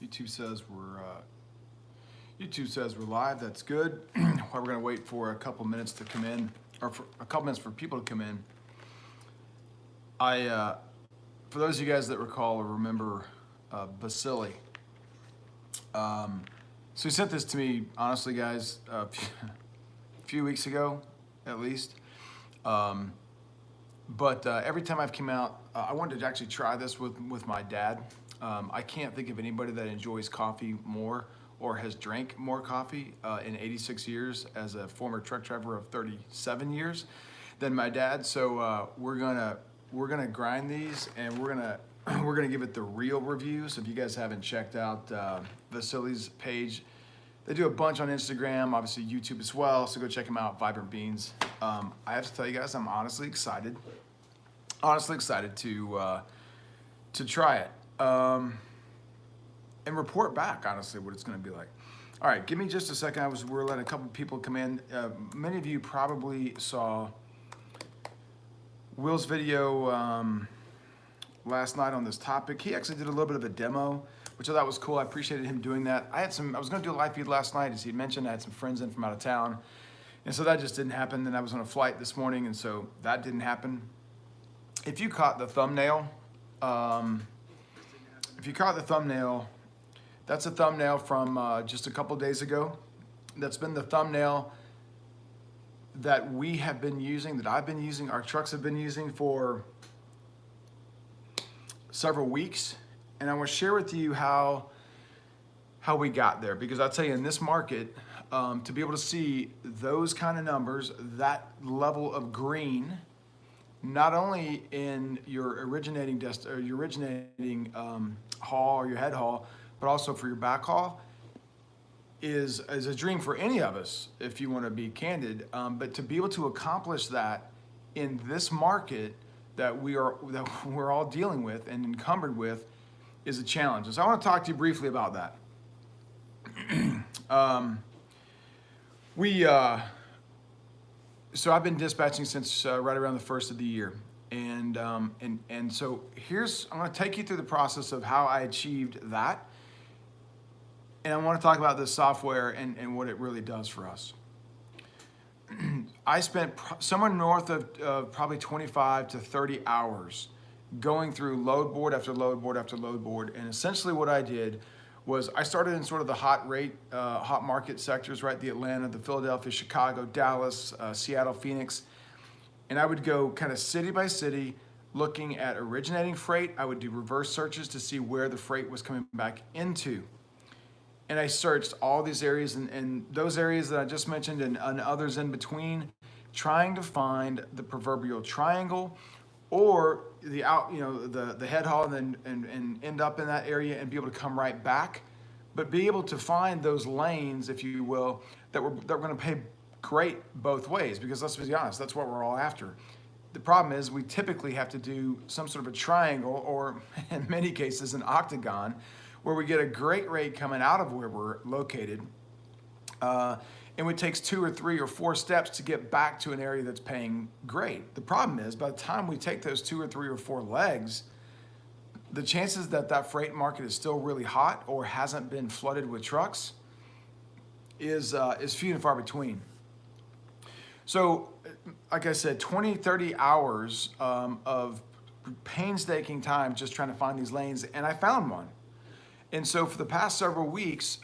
YouTube says we're live. That's good. While we're gonna wait for a couple minutes to come in, or for a couple minutes for people to come in. For those of you guys that recall or remember Vasily, so he sent this to me, honestly, guys, a few weeks ago, at least. But every time I've come out, I wanted to actually try this with my dad. I can't think of anybody that enjoys coffee more or has drank more coffee in 86 years as a former truck driver of 37 years than my dad. So we're gonna grind these, and we're gonna give it the real review. So if you guys haven't checked out Vasily's page, they do a bunch on Instagram, obviously YouTube as well. So go check them out, Vibrant Beans. I have to tell you guys, I'm honestly excited to try it and report back, honestly, what it's going to be like. All right, give me just a second. We're letting a couple people come in. Many of you probably saw Will's video last night on this topic. He actually did a little bit of a demo, which I thought was cool. I appreciated him doing that. I was going to do a live feed last night, as he mentioned. I had some friends in from out of town, and so that just didn't happen. Then I was on a flight this morning, and so that didn't happen. If you caught the thumbnail, that's a thumbnail from just a couple days ago. That's been the thumbnail that we have been using, that I've been using, our trucks have been using for several weeks. And I want to share with you how we got there, because I'll tell you, in this market, to be able to see those kind of numbers, that level of green, not only in your originating haul or your head haul, but also for your back haul, is a dream for any of us, if you want to be candid. But to be able to accomplish that in this market that we're all dealing with and encumbered with is a challenge. And so I want to talk to you briefly about that. So I've been dispatching since right around the first of the year, and so I'm going to take you through the process of how I achieved that, and I want to talk about the software and what it really does for us. I spent somewhere north of probably 25 to 30 hours going through load board after load board after load board, and essentially what I did was I started in sort of the hot market sectors, right? The Atlanta, the Philadelphia, Chicago, Dallas, Seattle, Phoenix. And I would go kind of city by city looking at originating freight. I would do reverse searches to see where the freight was coming back into. And I searched all these areas and those areas that I just mentioned and others in between, trying to find the proverbial triangle or the head haul, and end up in that area and be able to come right back, but be able to find those lanes, if you will, that we're going to pay great both ways, because let's be honest, that's what we're all after. The problem is we typically have to do some sort of a triangle, or in many cases an octagon, where we get a great rate coming out of where we're located. And it takes 2 or 3 or 4 steps to get back to an area that's paying great. The problem is, by the time we take those 2 or 3 or 4 legs, the chances that freight market is still really hot or hasn't been flooded with trucks is few and far between. So, like I said, 20, 30 hours of painstaking time just trying to find these lanes, and I found one. And so for the past several weeks,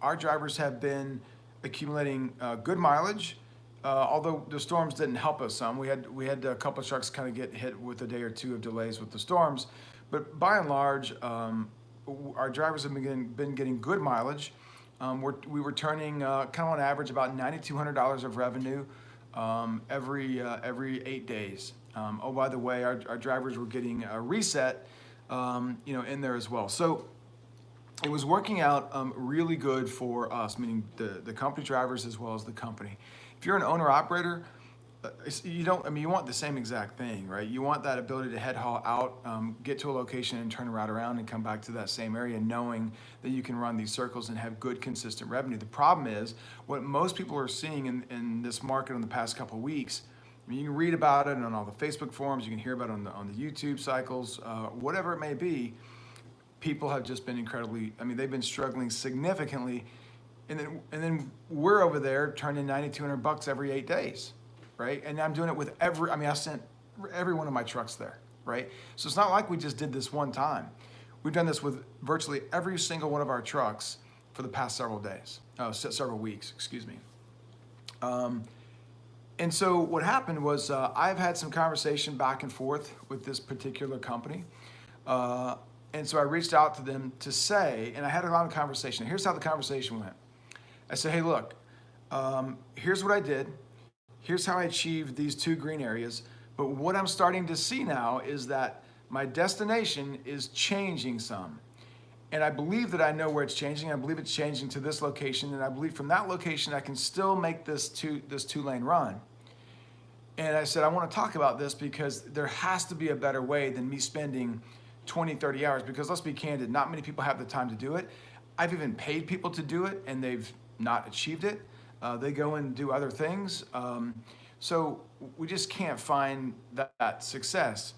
our drivers have been accumulating good mileage, although the storms didn't help us some. We had a couple of trucks kind of get hit with a day or two of delays with the storms, but by and large, our drivers have been getting good mileage. We were turning kind of on average about $9,200 of revenue every 8 days. Oh, by the way, our drivers were getting a reset, in there as well. So it was working out really good for us, meaning the company drivers as well as the company. If you're an owner operator, you want the same exact thing, right? You want that ability to head haul out, get to a location and turn right around and come back to that same area, knowing that you can run these circles and have good, consistent revenue. The problem is, what most people are seeing in this market in the past couple of weeks, you can read about it on all the Facebook forums, you can hear about it on the YouTube cycles, whatever it may be. people have just been incredibly, I mean, they've been struggling significantly. And then we're over there turning $9,200 every 8 days, right? And I'm doing it with I sent every one of my trucks there, right? So it's not like we just did this one time. We've done this with virtually every single one of our trucks for the past several weeks, excuse me. And so what happened was I've had some conversation back and forth with this particular company. And so I reached out to them to say, and I had a lot of conversation. Here's how the conversation went. I said, hey, look, here's what I did. Here's how I achieved these 2 green areas. But what I'm starting to see now is that my destination is changing some. And I believe that I know where it's changing. I believe it's changing to this location. And I believe from that location, I can still make this 2-lane run. And I said, I want to talk about this because there has to be a better way than me spending 20, 30 hours. Because let's be candid, not many people have the time to do it. I've even paid people to do it and they've not achieved it. They go and do other things. So we just can't find that success.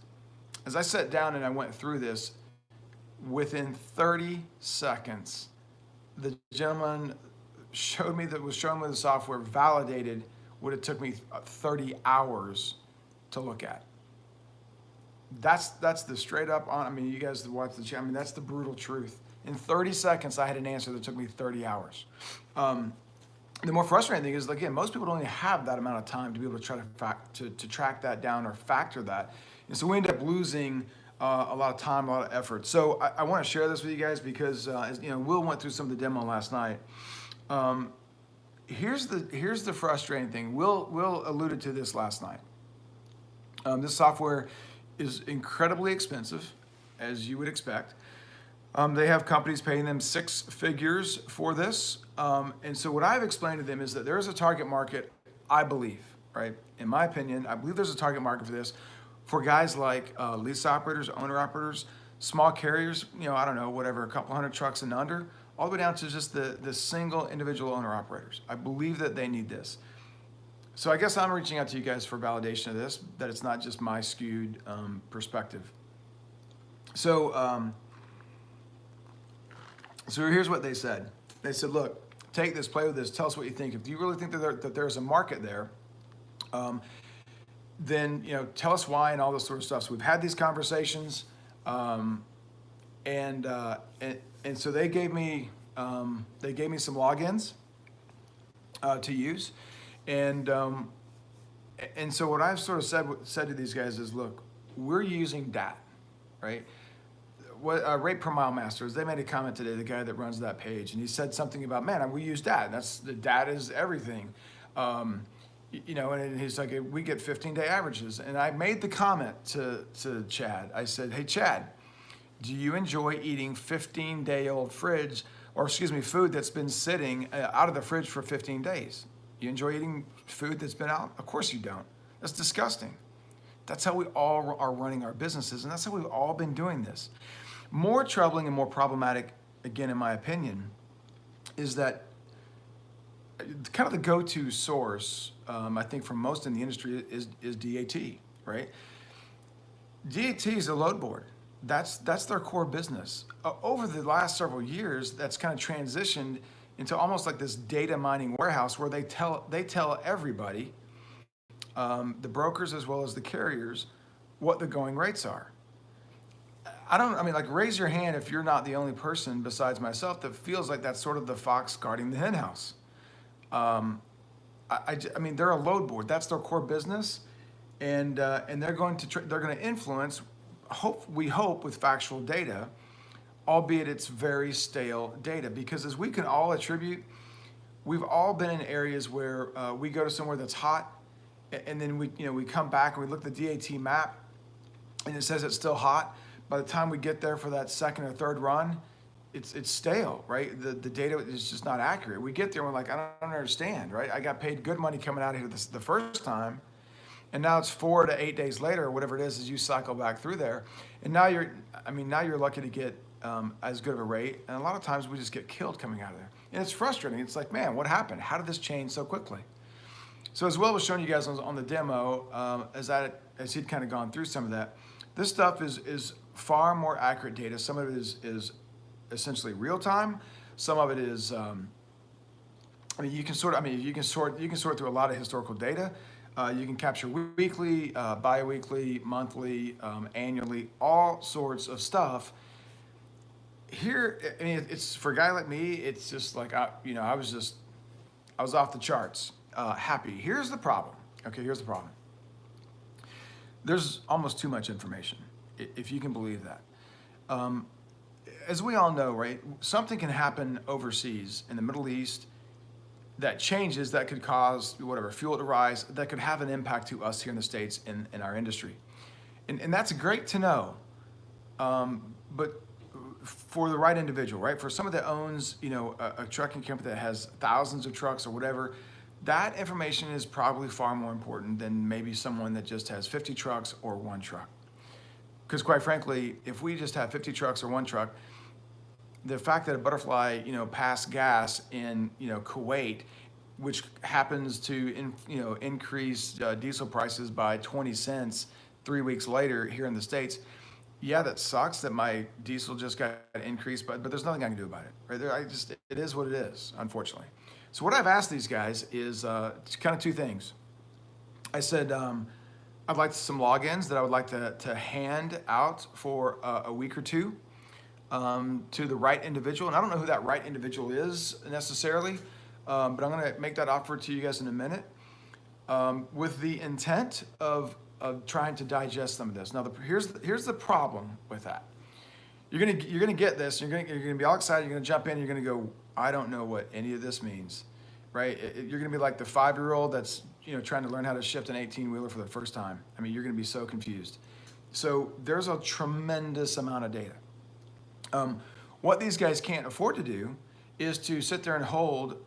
As I sat down and I went through this, within 30 seconds, the gentleman was showing me the software, validated what it took me 30 hours to look at. That's the straight up on, I mean, you guys that watch the channel, I mean, that's the brutal truth. In 30 seconds, I had an answer that took me 30 hours. The more frustrating thing is, again, most people don't even have that amount of time to be able to try to track that down or factor that. And so we end up losing a lot of time, a lot of effort. So I want to share this with you guys because, as, you know, Will went through some of the demo last night. Here's the frustrating thing. Will alluded to this last night. This software is incredibly expensive, as you would expect. They have companies paying them 6 figures for this. And so what I've explained to them is that there is a target market, I believe, right? In my opinion, I believe there's a target market for this for guys like lease operators, owner operators, small carriers, you know, I don't know, whatever, a couple hundred trucks and under, all the way down to just the single individual owner operators. I believe that they need this. So I guess I'm reaching out to you guys for validation of this, that it's not just my skewed perspective. So here's what they said. They said, look, take this, play with this, tell us what you think. If you really think that there's a market there, then, you know, tell us why and all this sort of stuff. So we've had these conversations, and so they gave me some logins to use, and so what I've sort of said to these guys is, look, we're using DAT, right? What Rate Per Mile Masters, they made a comment today, the guy that runs that page, and he said something about, man, we use DAT. The DAT is everything. You know, and he's like, we get 15-day averages. And I made the comment to Chad. I said, hey, Chad, do you enjoy eating 15-day-old food that's been sitting out of the fridge for 15 days? You enjoy eating food that's been out? Of course you don't. That's disgusting. That's how we all are running our businesses, and that's how we've all been doing this. More troubling and more problematic, again, in my opinion, is that kind of the go-to source, I think, for most in the industry is DAT, right? DAT is a load board. That's their core business. Over the last several years, that's kind of transitioned into almost like this data mining warehouse where they tell everybody, the brokers as well as the carriers, what the going rates are. Raise your hand if you're not the only person besides myself that feels like that's sort of the fox guarding the hen house. They're a load board. That's their core business, and they're going to influence. We hope with factual data, albeit it's very stale data. Because as we can all attribute, we've all been in areas where we go to somewhere that's hot, and then we come back and we look at the DAT map, and it says it's still hot. By the time we get there for that second or third run, it's stale, right? The data is just not accurate. We get there and we're like, I don't understand, right? I got paid good money coming out of here the first time, and now it's 4 to 8 days later, or whatever it is, as you cycle back through there, and now you're lucky to get as good of a rate, and a lot of times we just get killed coming out of there, and it's frustrating. It's like, man, what happened? How did this change so quickly? So as Will was showing you guys on the demo, as he'd kind of gone through some of that, This stuff is far more accurate data. Some of it is essentially real time. Some of it is, you can sort through a lot of historical data. You can capture weekly, bi-weekly, monthly, annually, all sorts of stuff. Here, I mean, it's for a guy like me, it's just like, I was off the charts, happy. Here's the problem. Okay, here's the problem. There's almost too much information, if you can believe that. As we all know, right, something can happen overseas in the Middle East that changes, that could cause whatever, fuel to rise, that could have an impact to us here in the States in our industry. And that's great to know. But for the right individual, right? For someone that owns, a trucking company that has thousands of trucks or whatever, that information is probably far more important than maybe someone that just has 50 trucks or one truck. Because quite frankly, if we just have 50 trucks or one truck, the fact that a butterfly, passed gas in, Kuwait, which happens to, increase diesel prices by 20 cents 3 weeks later here in the States, yeah, that sucks that my diesel just got increased, but there's nothing I can do about it, right? It is what it is, unfortunately. So what I've asked these guys is kind of two things. I said, I'd like some logins that I would like to hand out for a week or two to the right individual. And I don't know who that right individual is necessarily, but I'm going to make that offer to you guys in a minute with the intent of trying to digest some of this. Now, here's the problem with that. You're gonna get this. You're gonna be all excited. You're gonna jump in. You're gonna go, I don't know what any of this means, right? You're gonna be like the 5-year-old that's trying to learn how to shift an 18-wheeler for the first time. I mean, you're gonna be so confused. So there's a tremendous amount of data. What these guys can't afford to do is to sit there and hold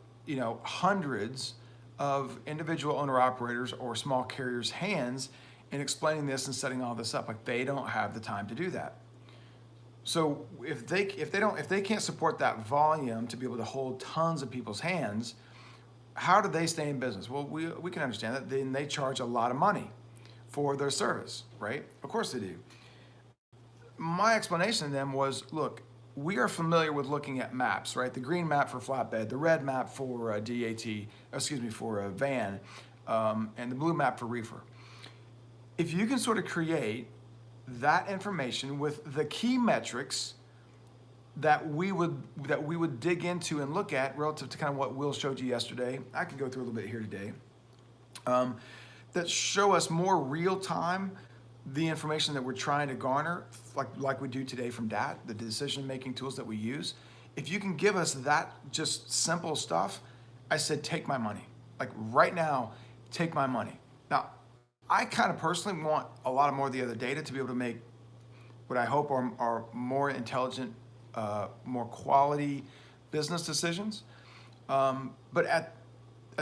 hundreds of individual owner-operators or small carriers' hands in explaining this and setting all this up. Like, they don't have the time to do that. So if they can't support that volume to be able to hold tons of people's hands, how do they stay in business? Well, we can understand that. Then they charge a lot of money for their service, right? Of course they do. My explanation to them was, look, we are familiar with looking at maps, right? The green map for flatbed, the red map for for a van, and the blue map for reefer. If you can sort of create that information with the key metrics that we would dig into and look at relative to kind of what Will showed you yesterday, I could go through a little bit here today, that show us more real time the information that we're trying to garner, like we do today from DAT, the decision-making tools that we use. If you can give us that just simple stuff, I said, take my money. Like right now, take my money. Now, I kind of personally want a lot more of the other data to be able to make what I hope are more intelligent, more quality business decisions. But at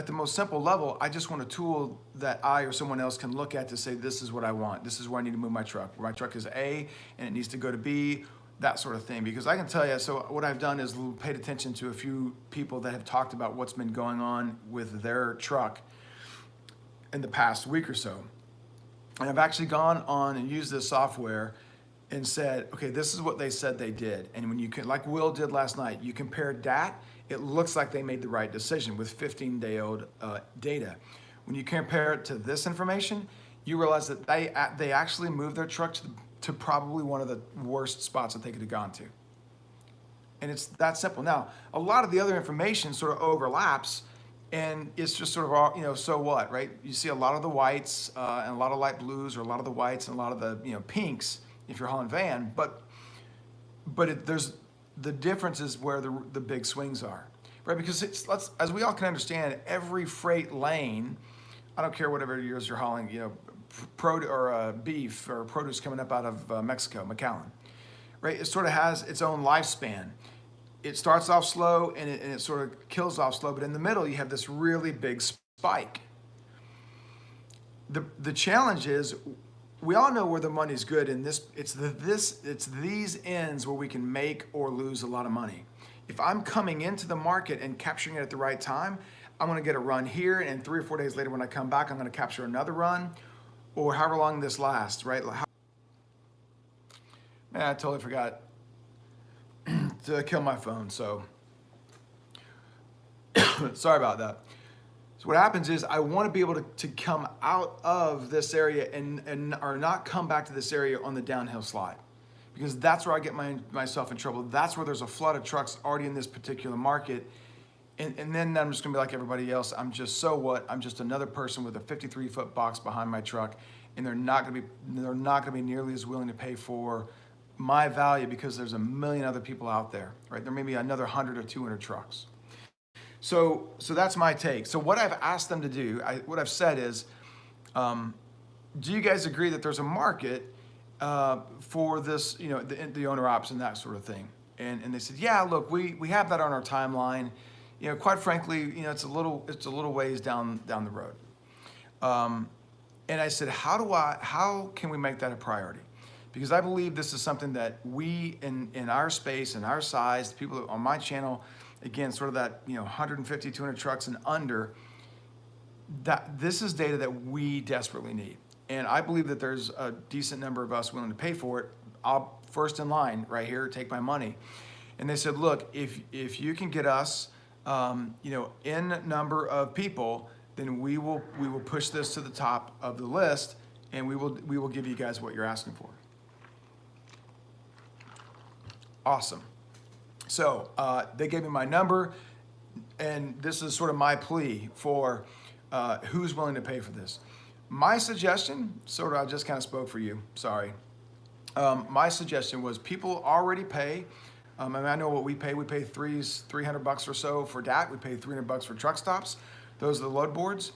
the most simple level, I just want a tool that I or someone else can look at to say, this is what I want. This is where I need to move my truck. My truck is A and it needs to go to B, that sort of thing. Because I can tell you, so what I've done is paid attention to a few people that have talked about what's been going on with their truck in the past week or so. And I've actually gone on and used this software and said, okay, this is what they said they did. And when you can, like Will did last night, you compare that, it looks like they made the right decision with 15-day-old data. When you compare it to this information, you realize that they actually moved their truck to probably one of the worst spots that they could have gone to. And it's that simple. Now, a lot of the other information sort of overlaps, and it's just sort of all, so what, right? You see a lot of the whites and a lot of light blues, or a lot of the whites and a lot of the pinks if you're hauling van, but there's the difference is where the big swings are, right? Because as we all can understand, every freight lane, I don't care whatever years you're hauling, beef or produce coming up out of Mexico, McAllen, right? It sort of has its own lifespan. It starts off slow and it sort of kills off slow, but in the middle you have this really big spike. The challenge is, we all know where the money's good, and it's these ends where we can make or lose a lot of money. If I'm coming into the market and capturing it at the right time, I'm going to get a run here, and 3 or 4 days later when I come back, I'm going to capture another run, or however long this lasts, right? And I totally forgot to kill my phone, so sorry about that. So what happens is I want to be able to come out of this area and or not come back to this area on the downhill slide, because that's where I get myself in trouble. That's where there's a flood of trucks already in this particular market. And then I'm just gonna be like everybody else. I'm just, so what? I'm just another person with a 53-foot box behind my truck, and they're not gonna be nearly as willing to pay for my value because there's a million other people out there, right? There may be another 100 or 200 trucks. So that's my take. So what I've asked them to do, what I've said is, do you guys agree that there's a market for this, the owner ops and that sort of thing? And they said, yeah, look, we have that on our timeline. Quite frankly, it's a little ways down the road. And I said, how can we make that a priority? Because I believe this is something that we in our space and our size, people on my channel, again, sort of that 150, 200 trucks and under, that this is data that we desperately need. And I believe that there's a decent number of us willing to pay for it. I'll first in line right here, take my money. And they said, look, if you can get us in number of people, then we will push this to the top of the list, and we will give you guys what you're asking for. Awesome. So they gave me my number, and this is sort of my plea for who's willing to pay for this. My suggestion, sort of, I just kind of spoke for you, sorry. My suggestion was people already pay. I know what we pay. We pay $300 or so for DAT. We pay $300 for truck stops. Those are the load boards.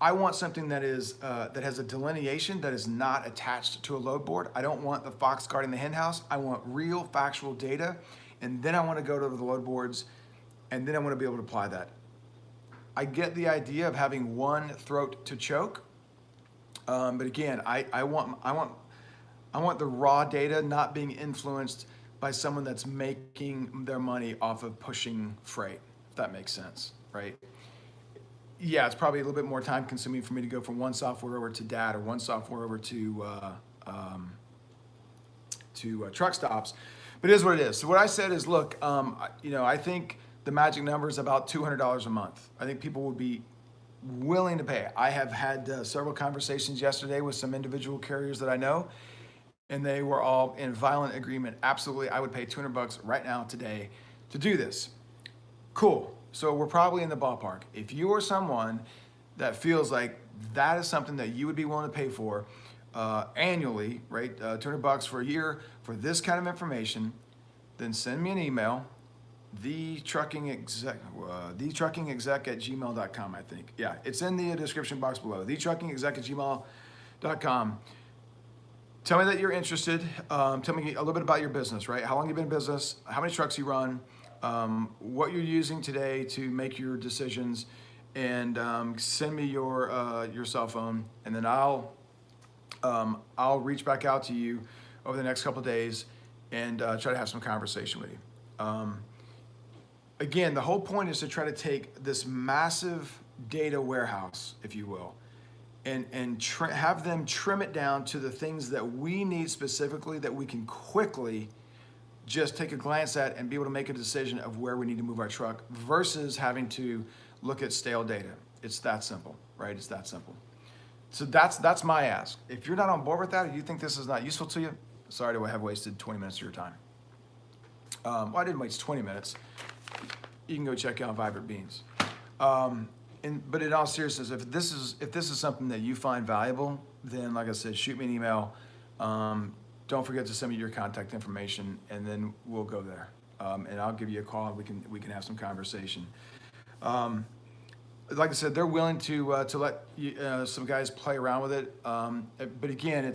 I want something that is that has a delineation that is not attached to a load board. I don't want the fox guarding the hen house. I want real factual data, and then I want to go to the load boards, and then I want to be able to apply that. I get the idea of having one throat to choke, but again, I want the raw data not being influenced by someone that's making their money off of pushing freight, if that makes sense, right? Yeah, it's probably a little bit more time consuming for me to go from one software over to DAT or one software over to truck stops, but it is what it is. So what I said is, look, I think the magic number is about $200 a month. I think people would be willing to pay. I have had several conversations yesterday with some individual carriers that I know, and they were all in violent agreement. Absolutely, I would pay $200 right now today to do this. Cool. So we're probably in the ballpark. If you are someone that feels like that is something that you would be willing to pay for annually, right? $200 for a year for this kind of information, then send me an email, thetruckingexec@gmail.com, I think. Yeah, it's in the description box below. thetruckingexec@gmail.com. Tell me that you're interested. Tell me a little bit about your business, right? How long you've been in business, how many trucks you run, what you're using today to make your decisions, and send me your cell phone, and then I'll reach back out to you over the next couple of days and try to have some conversation with you. Again, the whole point is to try to take this massive data warehouse, if you will, and have them trim it down to the things that we need specifically that we can quickly just take a glance at and be able to make a decision of where we need to move our truck versus having to look at stale data. It's that simple, right? It's that simple. So that's my ask. If you're not on board with that, or you think this is not useful to you, sorry to have wasted 20 minutes of your time. Well, I didn't waste 20 minutes. You can go check out Vibrant Beans. But in all seriousness, if this is something that you find valuable, then like I said, shoot me an email. Don't forget to send me your contact information, and then we'll go there. And I'll give you a call, and we can have some conversation. Like I said, they're willing to let some guys play around with it. But again,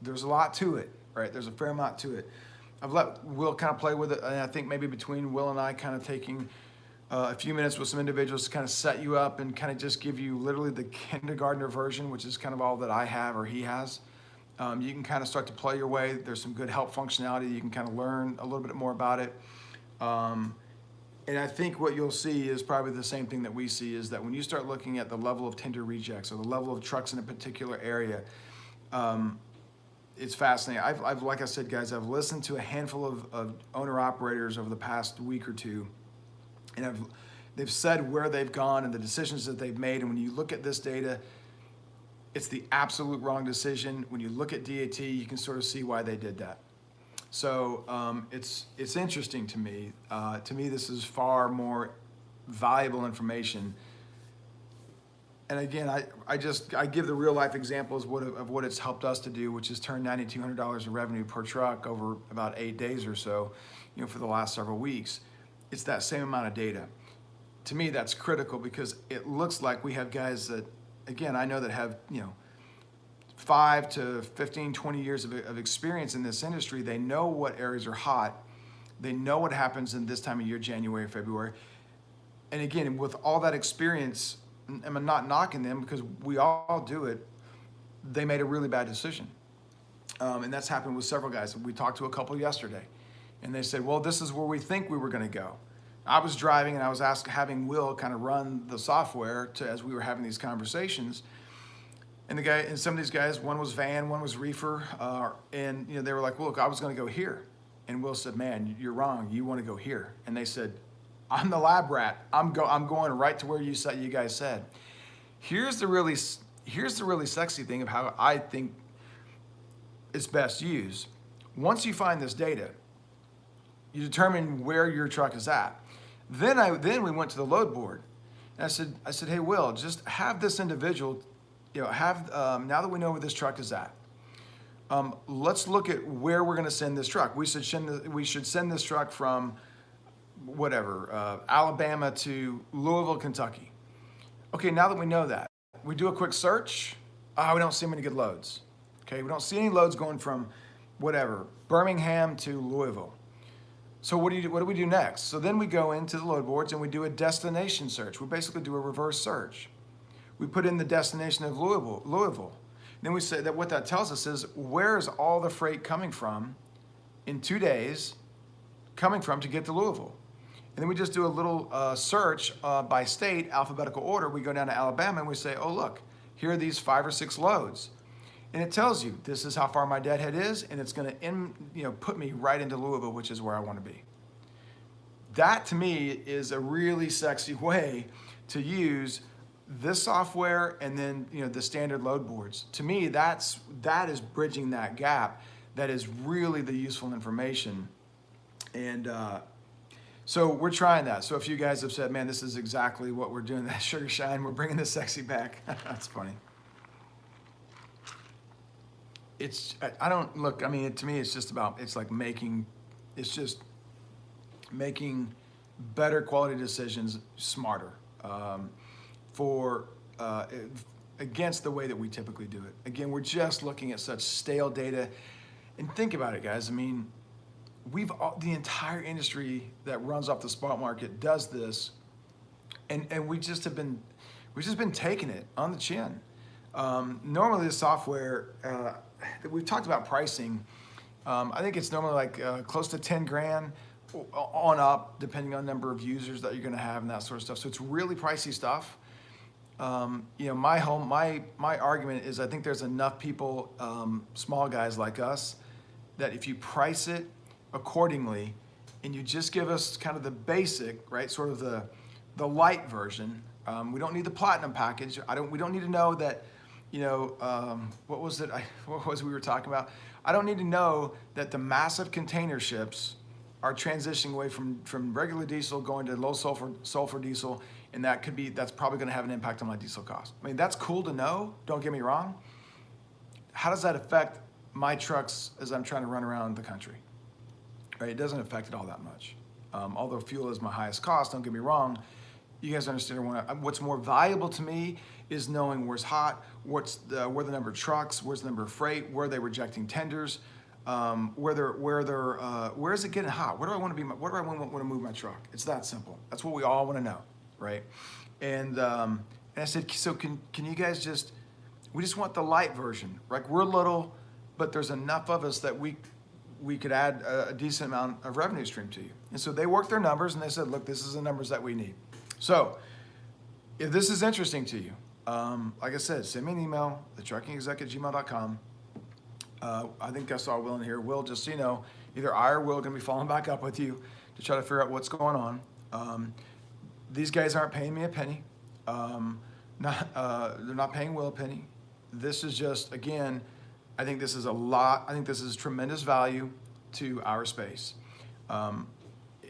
there's a lot to it, right? There's a fair amount to it. I've let Will kind of play with it, and I think maybe between Will and I kind of taking a few minutes with some individuals to kind of set you up and kind of just give you literally the kindergartner version, which is kind of all that I have or he has. You can kind of start to play your way. There's some good help functionality. You can kind of learn a little bit more about it. And I think what you'll see is probably the same thing that we see, is that when you start looking at the level of tender rejects or the level of trucks in a particular area, it's fascinating. I've like I said, guys, I've listened to a handful of owner operators over the past week or two, and they've said where they've gone and the decisions that they've made. And when you look at this data, it's the absolute wrong decision. When you look at DAT, you can sort of see why they did that. So it's interesting to me. To me, this is far more valuable information. And again, I give the real life examples of what it's helped us to do, which is turn $9,200 of revenue per truck over about 8 days or so, for the last several weeks. It's that same amount of data. To me, that's critical because it looks like we have guys that, again, I know that have, 5 to 15, 20 years of experience in this industry. They know what areas are hot. They know what happens in this time of year, January, February. And again, with all that experience, I'm not knocking them because we all do it. They made a really bad decision. And that's happened with several guys. We talked to a couple yesterday and they said, well, this is where we think we were going to go. I was driving and I was having Will kind of run the software as we were having these conversations. And some of these guys, one was van, one was reefer, and they were like, well, look, I was going to go here. And Will said, man, you're wrong. You want to go here. And they said, I'm the lab rat. I'm going right to where you guys said. Here's the really sexy thing of how I think it's best used. Once you find this data, you determine where your truck is at. Then we went to the load board, and I said, hey, Will, just have this individual, now that we know where this truck is at, let's look at where we're going to send this truck. We should send this truck from Alabama to Louisville, Kentucky. Okay, now that we know that, we do a quick search. We don't see many good loads. Okay, we don't see any loads going from Birmingham to Louisville. So what do we do next? So then we go into the load boards and we do a destination search. We basically do a reverse search. We put in the destination of Louisville. Then we say that what that tells us is where is all the freight coming from in 2 days to get to Louisville. And then we just do a little search by state, alphabetical order. We go down to Alabama and we say, oh, look, here are these 5 or 6 loads. And it tells you, this is how far my deadhead is, and it's going to put me right into Louisville, which is where I want to be. That, to me, is a really sexy way to use this software and then the standard load boards. To me, that is bridging that gap. That is really the useful information. And so we're trying that. So if you guys have said, man, this is exactly what we're doing, that sugar shine, we're bringing the sexy back. That's funny. To me, it's just making better quality decisions smarter against the way that we typically do it. Again, we're just looking at such stale data. And think about it, guys. I mean, the entire industry that runs off the spot market does this, and we just been taking it on the chin. Normally, the software we've talked about pricing. I think it's normally like close to 10 grand on up, depending on number of users that you're going to have and that sort of stuff. So it's really pricey stuff. My argument is I think there's enough people, small guys like us, that if you price it accordingly and you just give us kind of the basic, right, sort of the light version. We don't need the platinum package. We don't need to know that, what was we were talking about? I don't need to know that the massive container ships are transitioning away from regular diesel going to low sulfur diesel, and that's probably going to have an impact on my diesel cost. I mean, that's cool to know. Don't get me wrong. How does that affect my trucks as I'm trying to run around the country? Right? It doesn't affect it all that much. Although fuel is my highest cost, don't get me wrong. You guys understand what's more valuable to me is knowing where's hot, where the number of trucks, where's the number of freight, where they're rejecting tenders, where is it getting hot? Where do I want to be? Where do I want to move my truck? It's that simple. That's what we all want to know, right? And I said, so can you guys we just want the light version, right? We're little, but there's enough of us that we could add a decent amount of revenue stream to you. And so they worked their numbers and they said, look, this is the numbers that we need. So if this is interesting to you, like I said, send me an email, thetruckingexec@gmail.com. I think I saw Will in here. Will, just so you know, either I or Will are going to be following back up with you to try to figure out what's going on. These guys aren't paying me a penny. They're not paying Will a penny. This is just, again, I think this is a lot. I think this is tremendous value to our space.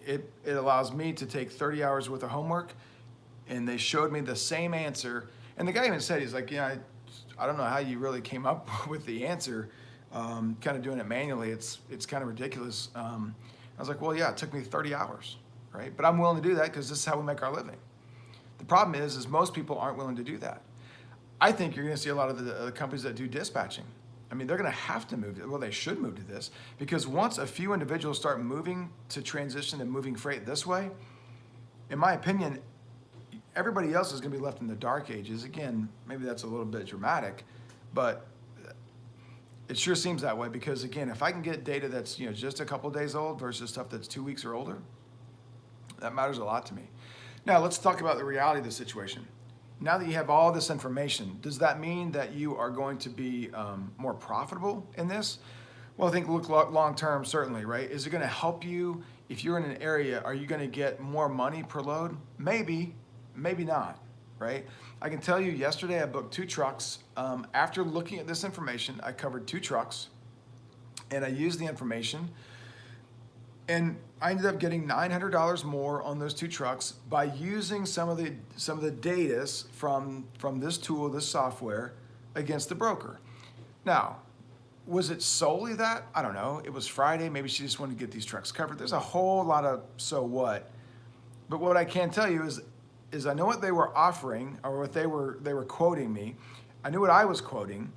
It allows me to take 30 hours worth of homework, and they showed me the same answer. And the guy even said, he's like, yeah, I don't know how you really came up with the answer. Kind of doing it manually, it's kind of ridiculous. I was like, well, yeah, it took me 30 hours, right? But I'm willing to do that because this is how we make our living. The problem is most people aren't willing to do that. I think you're going to see a lot of the companies that do dispatching. I mean, they're going to have to move. Well, they should move to this, because once a few individuals start moving to transition and moving freight this way, in my opinion, everybody else is going to be left in the dark ages. Again, maybe that's a little bit dramatic, but it sure seems that way, because again, if I can get data that's just a couple days old versus stuff that's 2 weeks or older, that matters a lot to me. Now let's talk about the reality of the situation. Now that you have all this information, does that mean that you are going to be more profitable in this? Well, I think look long term, certainly, right? Is it going to help you if you're in an area? Are you going to get more money per load? Maybe, maybe not, right? I can tell you yesterday I booked 2 trucks. After looking at this information, I covered 2 trucks, and I used the information, and I ended up getting $900 more on those 2 trucks by using some of the data from this tool, this software, against the broker. Now, was it solely that? I don't know. It was Friday. Maybe she just wanted to get these trucks covered. There's a whole lot of so what. But what I can tell you is I know what they were offering, or what they were quoting me. I knew what I was quoting,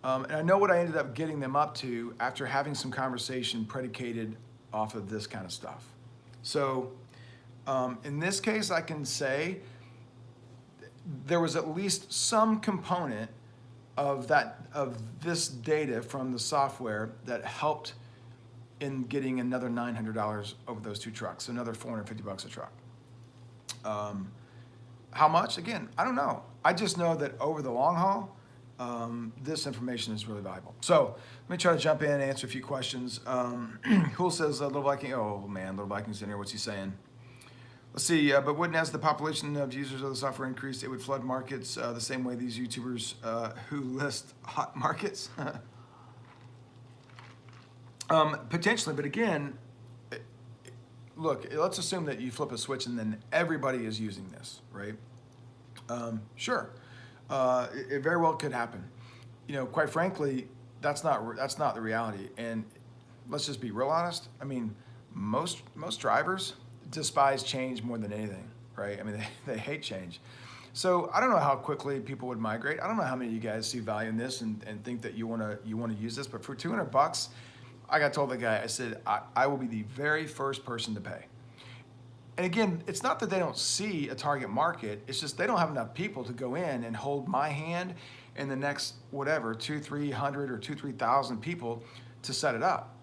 and I know what I ended up getting them up to after having some conversation predicated off of this kind of stuff. So in this case, I can say there was at least some component of this data from the software that helped in getting another $900 over those 2 trucks, another $450 a truck. How much? Again, I don't know. I just know that over the long haul, this information is really valuable. So let me try to jump in and answer a few questions. Who says Little Viking? Oh man, Little Viking's in here. What's he saying? Let's see. But wouldn't, as the population of users of the software increased, it would flood markets the same way these YouTubers who list hot markets? Potentially, but again, look, let's assume that you flip a switch and then everybody is using this, right? Sure. It very well could happen. Quite frankly, that's not the reality. And let's just be real honest. I mean, most drivers despise change more than anything, right? I mean, they hate change. So I don't know how quickly people would migrate. I don't know how many of you guys see value in this and think that you want to use this. But for $200, I got told the guy, I said, I will be the very first person to pay. And again, it's not that they don't see a target market. It's just they don't have enough people to go in and hold my hand and the next, whatever, 200-300 or 2,000-3,000 people to set it up.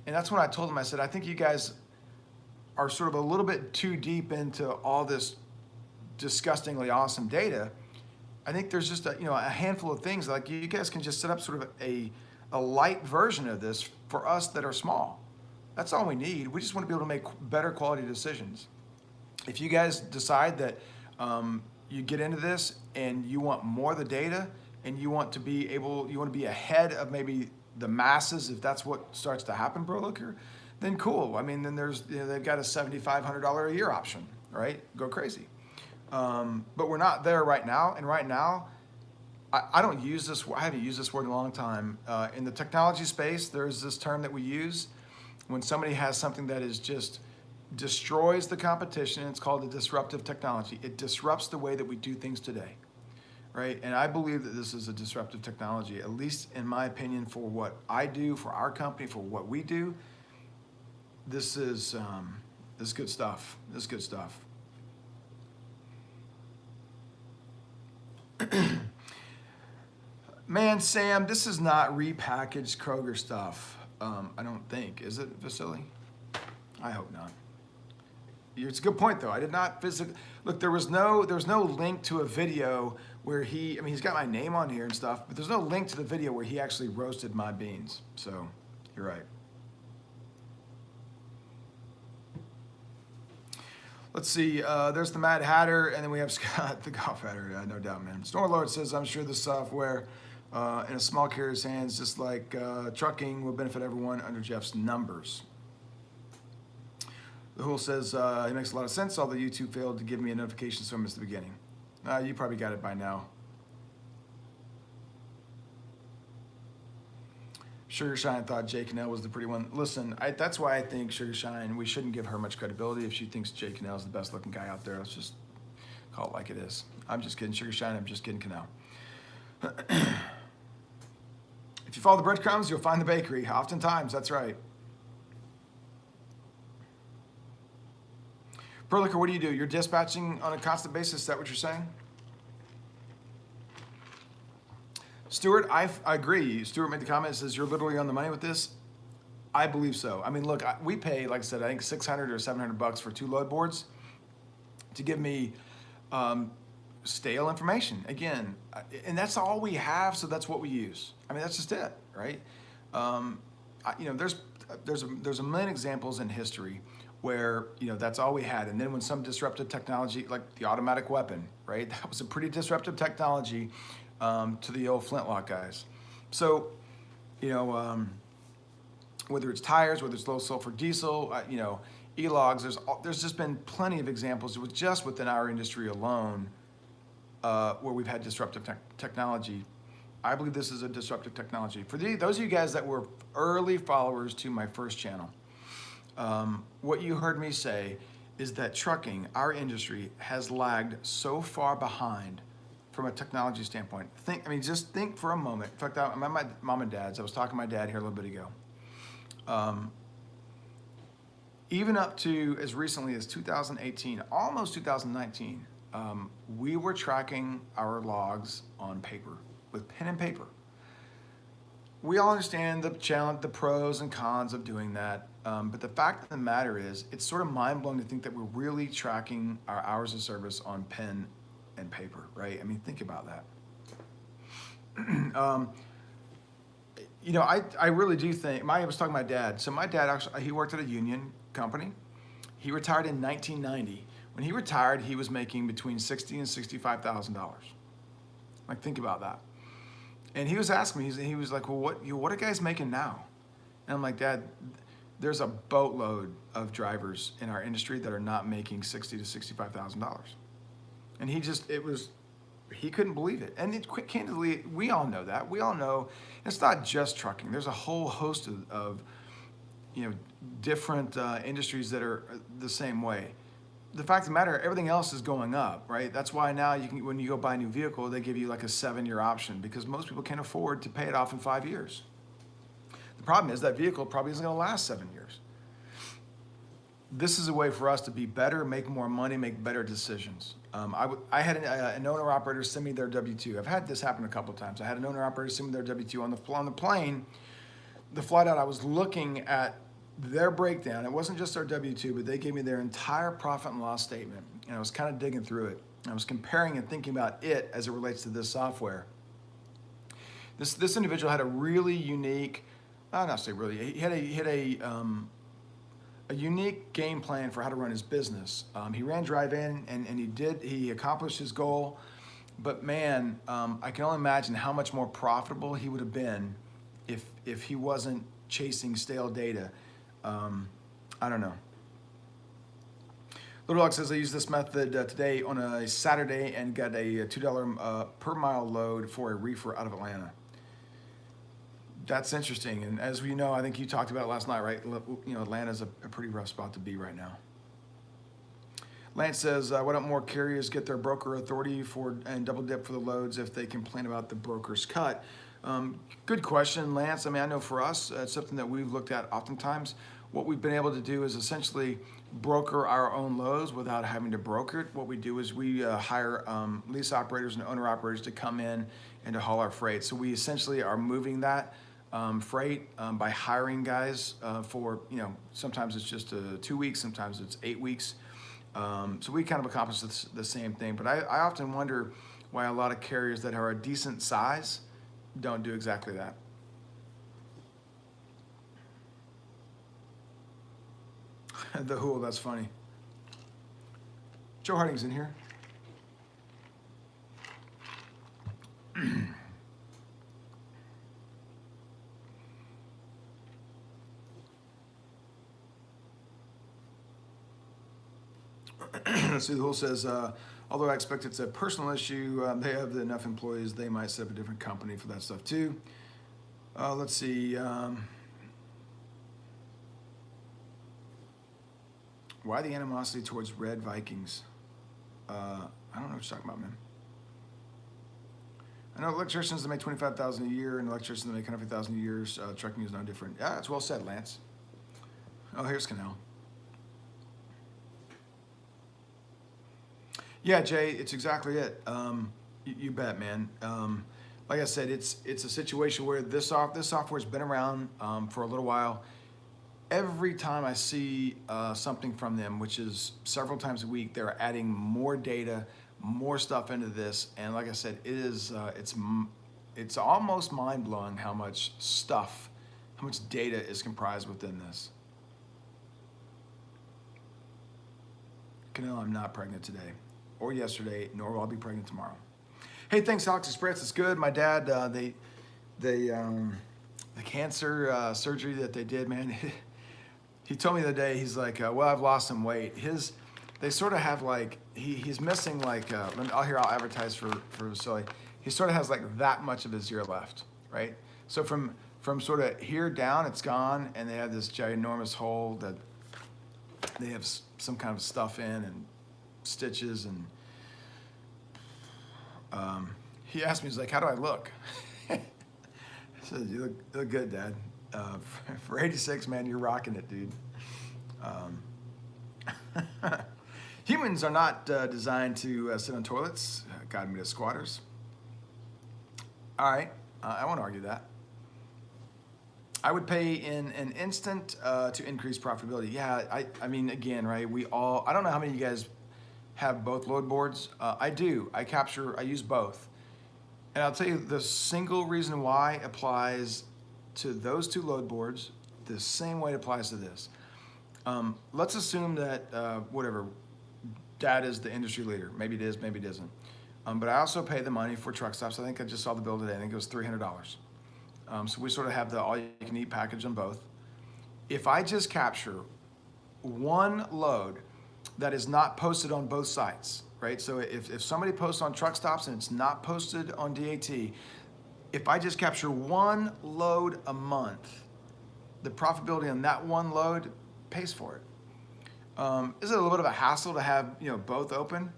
And that's when I told them, I said, I think you guys are sort of a little bit too deep into all this disgustingly awesome data. I think there's just a handful of things, like you guys can just set up sort of a light version of this for us that are small. That's all we need. We just want to be able to make better quality decisions. If you guys decide that you get into this and you want more of the data and you want to be ahead of maybe the masses, if that's what starts to happen, BroLooker, then cool. I mean, then there's they've got a $7,500 a year option, right? Go crazy. But we're not there right now. And right now, I don't use this. I haven't used this word in a long time. In the technology space, there's this term that we use when somebody has something that is just destroys the competition. It's called a disruptive technology. It disrupts the way that we do things today, right? And I believe that this is a disruptive technology, at least in my opinion, for what I do, for our company, for what we do. This is good stuff. This is good stuff. Man, Sam, this is not repackaged Kroger stuff. I don't think. Is it, Vasily? I hope not. It's a good point though. I did not physically look. There was no link to a video where he. I mean, he's got my name on here and stuff, but there's no link to the video where he actually roasted my beans. So you're right. Let's see. There's the Mad Hatter, and then we have Scott, the Golf Hatter. No doubt, man. Snorlord says, "I'm sure the software in a small carrier's hands, just like trucking, will benefit everyone under Jeff's numbers." The Hool says, "It makes a lot of sense, although YouTube failed to give me a notification, so I missed the beginning." You probably got it by now. Sugar Shine thought Jay Cannell was the pretty one. Listen, that's why I think Sugar Shine, we shouldn't give her much credibility if she thinks Jay Cannell is the best looking guy out there. Let's just call it like it is. I'm just kidding, Sugar Shine. I'm just kidding, Cannell. If you follow the breadcrumbs, you'll find the bakery. Oftentimes, that's right. Perlicker, what do you do? You're dispatching on a constant basis. Is that what you're saying? Stuart, I agree. Stuart made the comment, says you're literally on the money with this. I believe so. I mean, look, we pay, like I said, I think $600 or $700 for 2 load boards to give me stale information. Again, and that's all we have, so that's what we use. I mean, that's just it, right? There's a million examples in history where that's all we had, and then when some disruptive technology, like the automatic weapon, right? That was a pretty disruptive technology to the old flintlock guys. So, whether it's tires, whether it's low sulfur diesel, e-logs, there's just been plenty of examples just within our industry alone where we've had disruptive technology. I believe this is a disruptive technology. For those of you guys that were early followers to my first channel, what you heard me say is that trucking, our industry, has lagged so far behind from a technology standpoint. Just think for a moment. In fact, I'm at my mom and dad's. I was talking to my dad here a little bit ago. Even up to as recently as 2018, almost 2019, we were tracking our logs on paper, with pen and paper. We all understand the challenge, the pros and cons of doing that, but the fact of the matter is, it's sort of mind-blowing to think that we're really tracking our hours of service on pen and paper, right? I mean, think about that. I really do think, I was talking to my dad. So my dad actually, he worked at a union company. He retired in 1990. When he retired, he was making between $60,000 and $65,000. Like, think about that. And he was asking me, he was like, well, what are guys making now? And I'm like, Dad, there's a boatload of drivers in our industry that are not making $60,000 to $65,000. And he couldn't believe it. And candidly, we all know that. We all know it's not just trucking. There's a whole host of different industries that are the same way. The fact of the matter, everything else is going up, right? That's why now when you go buy a new vehicle, they give you like a 7-year option because most people can't afford to pay it off in 5 years. The problem is that vehicle probably isn't going to last 7 years. This is a way for us to be better, make more money, make better decisions. I had an owner-operator send me their W-2. I've had this happen a couple of times. I had an owner-operator send me their W-2 on the plane. The flight out, I was looking at their breakdown. It wasn't just their W-2, but they gave me their entire profit and loss statement. And I was kind of digging through it. I was comparing and thinking about it as it relates to this software. This individual had a really unique, not say really, he had a unique game plan for how to run his business. He ran drive-in and he accomplished his goal. But man, I can only imagine how much more profitable he would have been if he wasn't chasing stale data. I don't know. Little Dog says, I used this method today on a Saturday and got a $2 per mile load for a reefer out of Atlanta. That's interesting. And as we know, I think you talked about it last night, right? Atlanta's a pretty rough spot to be right now. Lance says, why don't more carriers get their broker authority and double dip for the loads if they complain about the broker's cut? Good question, Lance. I mean, I know for us, it's something that we've looked at oftentimes. What we've been able to do is essentially broker our own loads without having to broker it. What we do is we hire lease operators and owner operators to come in and to haul our freight. So we essentially are moving that freight by hiring guys for, sometimes it's just 2 weeks, sometimes it's 8 weeks. So we kind of accomplish the same thing. But I often wonder why a lot of carriers that are a decent size don't do exactly that. The Hool, that's funny. Joe Harding's in here. Let's see, the Hool says, although I expect it's a personal issue, they have enough employees, they might set up a different company for that stuff too. Let's see. Why the animosity towards Red Vikings? I don't know what you're talking about, man. I know electricians that make $25,000 a year and electricians that make $150,000 a year. Trucking is no different. Yeah, that's well said, Lance. Oh, here's Canal. Yeah, Jay, it's exactly it. You bet, man. Like I said, it's a situation where this software's been around for a little while. Every time I see something from them, which is several times a week, they're adding more data, more stuff into this, and like I said, it's almost mind blowing how much stuff, how much data is comprised within this. Canelo, I'm not pregnant today, or yesterday, nor will I be pregnant tomorrow. Hey, thanks, Alex Express. It's good. My dad, the cancer surgery that they did, man. He told me the other day, he's like, well, I've lost some weight. They sort of have like, he's missing like, I'll advertise for Vasily. He sort of has like that much of his ear left, right? So from sort of here down, it's gone, and they have this ginormous hole that they have some kind of stuff in and stitches, and he asked me, he's like, how do I look? I said, you look good, Dad. For 86, man, you're rocking it, dude. Humans are not designed to sit on toilets. God made us squatters. All right, I won't argue that. I would pay in an instant to increase profitability. Yeah, I mean, again, right, I don't know how many of you guys have both load boards. I do. I use both. And I'll tell you the single reason why applies to those two load boards the same way it applies to this. Let's assume that, whatever, Dad is the industry leader. Maybe it is, maybe it isn't. But I also pay the money for truck stops. I think I just saw the bill today. I think it was $300. So we sort of have the all-you-can-eat package on both. If I just capture one load that is not posted on both sites, right? So if somebody posts on truck stops and it's not posted on DAT, if I just capture one load a month, the profitability on that one load pays for it. Is it a little bit of a hassle to have both open?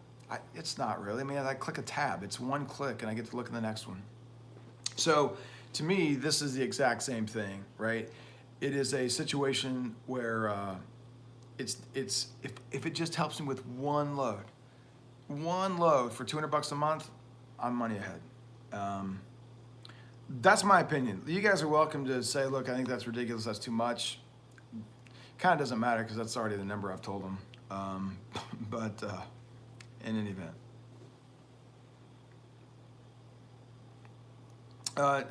It's not really. I mean, I click a tab. It's one click, and I get to look at the next one. So, to me, this is the exact same thing, right? It is a situation where if it just helps me with one load for $200 a month, I'm money ahead. That's my opinion. You guys are welcome to say, look, I think that's ridiculous, that's too much. Kind of doesn't matter because that's already the number I've told them. But in any event.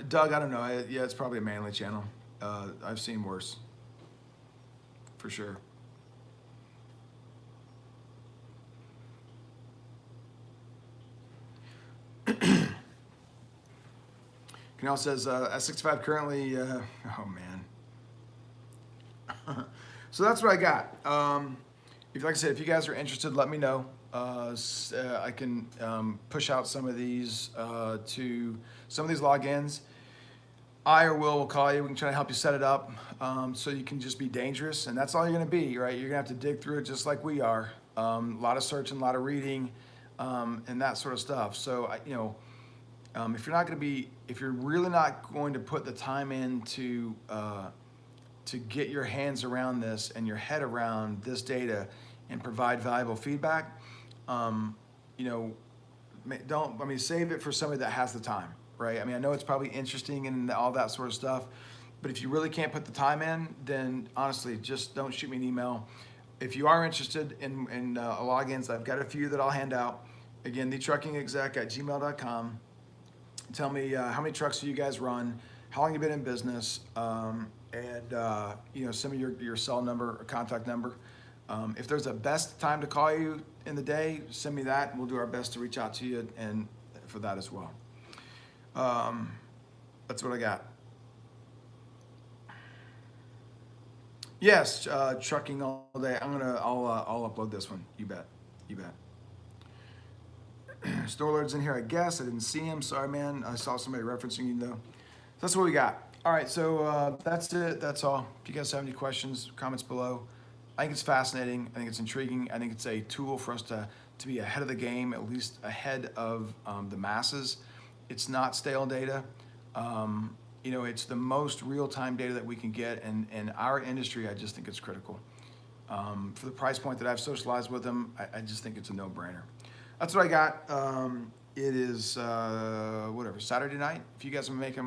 Doug, I don't know. Yeah, it's probably a manly channel. I've seen worse, for sure. Canal says, at 65 currently, oh man. So that's what I got. Like I said, if you guys are interested, let me know. I can push out some of these to some of these logins. I or Will call you. We can try to help you set it up so you can just be dangerous, and that's all you're going to be, right? You're going to have to dig through it just like we are. A lot of searching, a lot of reading, and that sort of stuff. So if you're really not going to put the time in to get your hands around this and your head around this data and provide valuable feedback, save it for somebody that has the time, right? I mean, I know it's probably interesting and all that sort of stuff, but if you really can't put the time in, then honestly, just don't shoot me an email. if you are interested in logins, I've got a few that I'll hand out. Again, thetruckingexec@gmail.com. Tell me how many trucks do you guys run, how long you've been in business, and send me your cell number or contact number. If there's a best time to call you in the day, send me that, and we'll do our best to reach out to you and for that as well. That's what I got. Yes, trucking all day. I'll upload this one. You bet. Store alerts in here, I guess. I didn't see him. Sorry, man. I saw somebody referencing you though. So that's what we got. All right, so that's it. That's all. If you guys have any questions, comments below. I think it's fascinating. I think it's intriguing. I think it's a tool for us to be ahead of the game, at least ahead of the masses. It's not stale data. It's the most real-time data that we can get, and in our industry, I just think it's critical. For the price point that I've socialized with them, I just think it's a no-brainer. That's what I got. It is Saturday night. If you guys are making